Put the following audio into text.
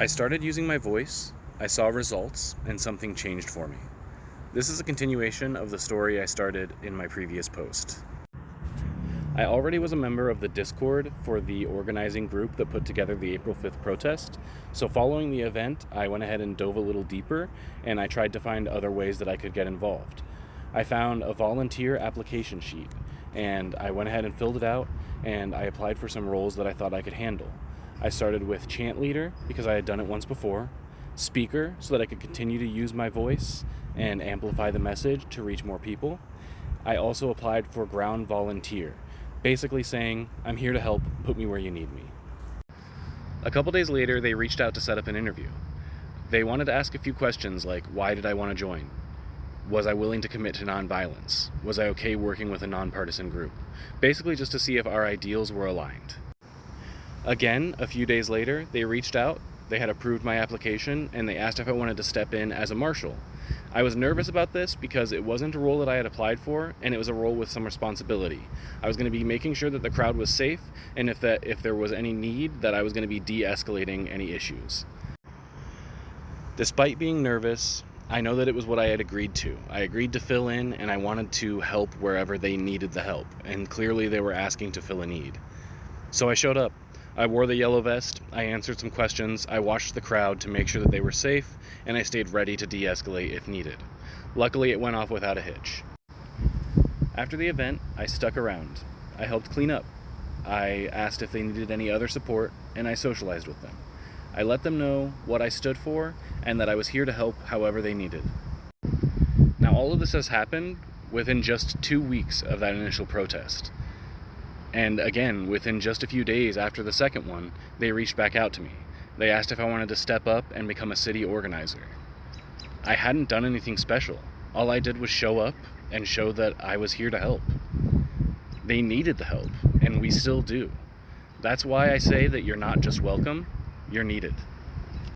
I started using my voice, I saw results, and something changed for me. This is a continuation of the story I started in my previous post. I already was a member of the Discord for the organizing group that put together the April 5th protest, so following the event, I went ahead and dove a little deeper, and I tried to find other ways that I could get involved. I found a volunteer application sheet, and I went ahead and filled it out, and I applied for some roles that I thought I could handle. I started with chant leader because I had done it once before, speaker so that I could continue to use my voice and amplify the message to reach more people. I also applied for ground volunteer, basically saying, I'm here to help, put me where you need me. A couple days later, they reached out to set up an interview. They wanted to ask a few questions like, why did I want to join? Was I willing to commit to nonviolence? Was I okay working with a nonpartisan group? Basically just to see if our ideals were aligned. Again, a few days later, they reached out, they had approved my application, and they asked if I wanted to step in as a marshal. I was nervous about this because it wasn't a role that I had applied for, and it was a role with some responsibility. I was going to be making sure that the crowd was safe, and if there was any need, that I was going to be de-escalating any issues. Despite being nervous, I know that it was what I had agreed to. I agreed to fill in, and I wanted to help wherever they needed the help, and clearly they were asking to fill a need. So I showed up. I wore the yellow vest, I answered some questions, I watched the crowd to make sure that they were safe, and I stayed ready to de-escalate if needed. Luckily, it went off without a hitch. After the event, I stuck around. I helped clean up. I asked if they needed any other support, and I socialized with them. I let them know what I stood for, and that I was here to help however they needed. Now, all of this has happened within just 2 weeks of that initial protest. And again, within just a few days after the second one, they reached back out to me. They asked if I wanted to step up and become a city organizer. I hadn't done anything special. All I did was show up and show that I was here to help. They needed the help, and we still do. That's why I say that you're not just welcome, you're needed.